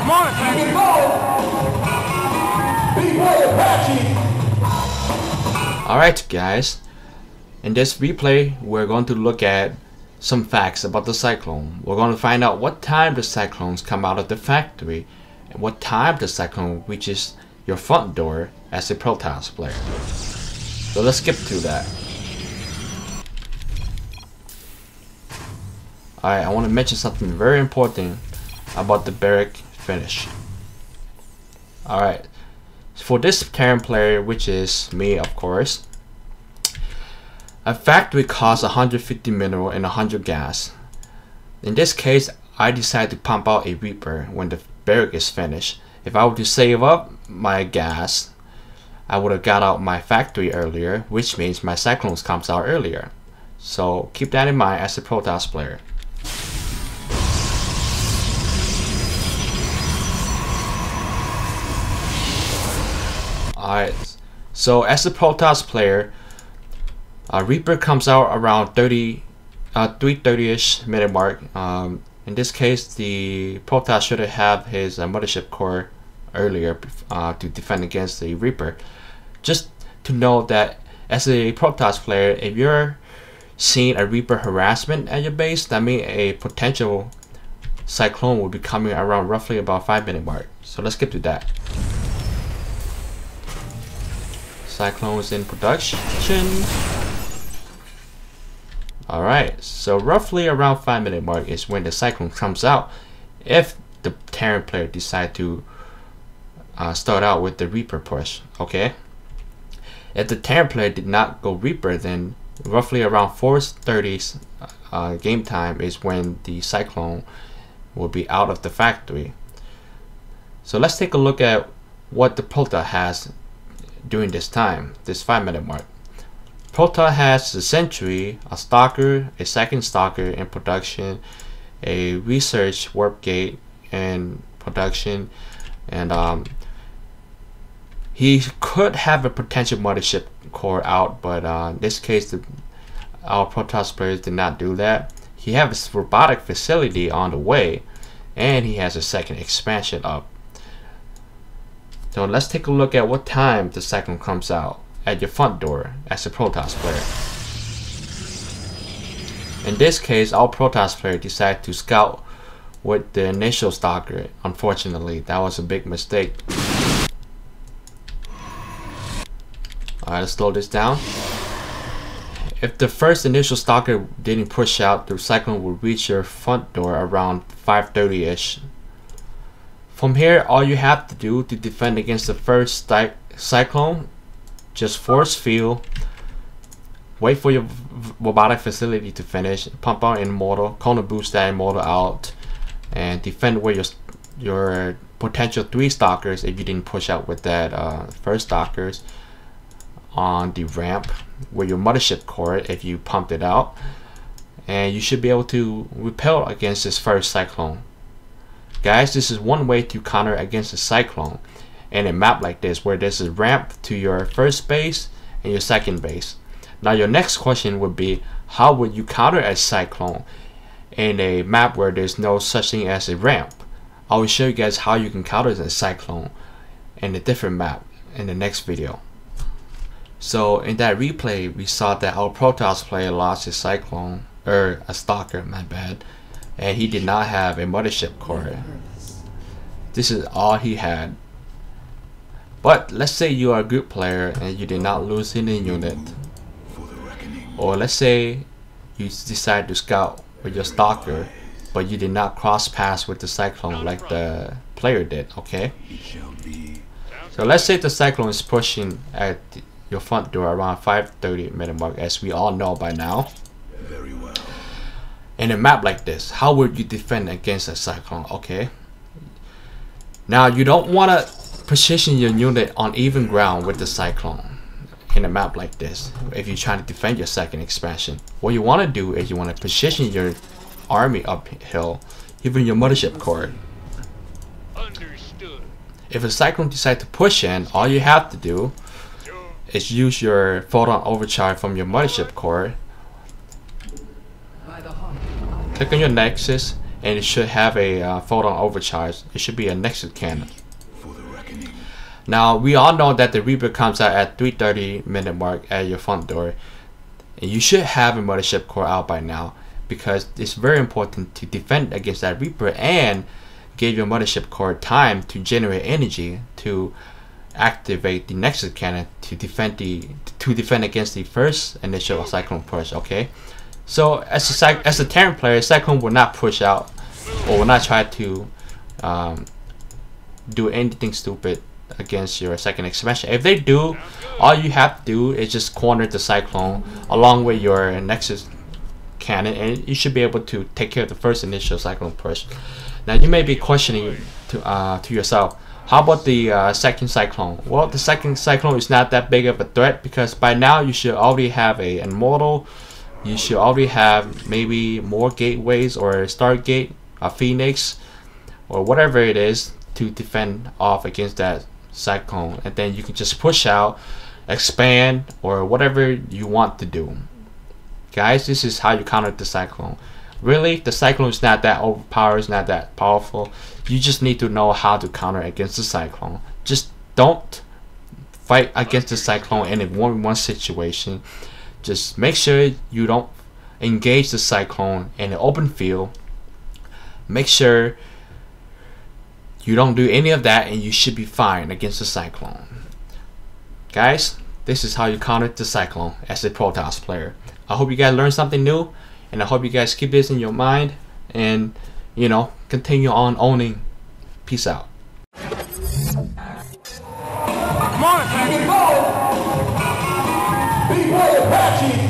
Come on, Apache. Alright guys, in this replay we're going to look at some facts about the Cyclone. We're going to find out what time the Cyclones come out of the factory and what time the Cyclone reaches your front door as a Protoss player. So let's skip through that. Alright, I want to mention something very important about the barrack finish. Alright, for this Terran player, which is me of course, a factory costs 150 mineral and 100 gas. In this case, I decide to pump out a Reaper when the barrack is finished. If I were to save up my gas, I would have got out my factory earlier, which means my Cyclones comes out earlier. So keep that in mind as a Protoss player. Alright, so as a Protoss player, Reaper comes out around 3:30ish minute mark. In this case, the Protoss should have his mothership core earlier to defend against the Reaper. Just to know that as a Protoss player, if you're seeing a Reaper harassment at your base, that means a potential Cyclone will be coming around roughly about 5-minute mark. So let's get to that. Cyclones in production. Alright, so roughly around 5-minute mark is when the Cyclone comes out if the Terran player decide to start out with the Reaper push, okay? If the Terran player did not go Reaper, then roughly around 4:30 game time is when the Cyclone will be out of the factory. So let's take a look at what the Protoss has during this time, this 5-minute mark. Protoss has a Sentry, a Stalker, a second Stalker in production, a Research Warp Gate in production, and he could have a potential mothership core out, but in this case our Protoss players did not do that. He has a robotic facility on the way, and he has a second expansion up. So let's take a look at what time the Cyclone comes out at your front door as a Protoss player. In this case, our Protoss player decided to scout with the initial Stalker. Unfortunately, that was a big mistake. Alright, let's slow this down. If the first initial Stalker didn't push out, the Cyclone will reach your front door around 5:30ish. From here, all you have to do to defend against the first Cyclone, just force field, wait for your robotic facility to finish, pump out an Immortal, corner boost that Immortal out, and defend where your potential 3 Stalkers, if you didn't push out with that first Stalkers, on the ramp where your mothership core, if you pumped it out, and you should be able to repel against this first Cyclone. Guys, this is one way to counter against a Cyclone in a map like this, where there's a ramp to your first base and your second base. Now your next question would be, how would you counter a Cyclone in a map where there's no such thing as a ramp? I will show you guys how you can counter a Cyclone in a different map in the next video. So in that replay, we saw that our Protoss player lost his Cyclone, or a Stalker, my bad, and he did not have a mothership core. This is all he had. But let's say you are a good player and you did not lose any unit, or let's say you decide to scout with your Stalker, but you did not cross paths with the Cyclone like the player did, okay? So let's say the Cyclone is pushing at your front door around 5:30 minute mark, as we all know by now. In a map like this, how would you defend against a Cyclone? Okay, now you don't want to position your unit on even ground with the Cyclone in a map like this. If you're trying to defend your second expansion, what you want to do is you want to position your army uphill, even your mothership core. Understood. If a Cyclone decides to push in, all you have to do is use your photon overcharge from your mothership core, click on your nexus, and it should have a photon overcharge. It should be a Nexus cannon. Now we all know that the Reaper comes out at 3:30 mark at your front door, and you should have a mothership core out by now, because it's very important to defend against that Reaper and give your mothership core time to generate energy to activate the Nexus cannon to defend against the first initial Cyclone push. Okay, so as a Terran player, Cyclone will not push out or will not try to do anything stupid against your second expansion. If they do, all you have to do is just corner the Cyclone along with your Nexus cannon, and you should be able to take care of the first initial Cyclone push. Now you may be questioning to yourself, how about the second Cyclone? Well, the second Cyclone is not that big of a threat, because by now you should already have a Immortal, you should already have maybe more gateways or a Stargate, a Phoenix, or whatever it is to defend off against that Cyclone, and then you can just push out, expand, or whatever you want to do. Guys, this is how you counter the Cyclone. Really, the Cyclone is not that overpowered, it's not that powerful. You just need to know how to counter against the Cyclone. Just don't fight against the Cyclone in a 1v1 situation. Just make sure you don't engage the Cyclone in an open field. Make sure you don't do any of that, and you should be fine against the Cyclone. Guys, this is how you counter the Cyclone as a Protoss player. I hope you guys learned something new, and I hope you guys keep this in your mind and, you know, continue on owning. Peace out. Come on, Apache! Be bold, Apache!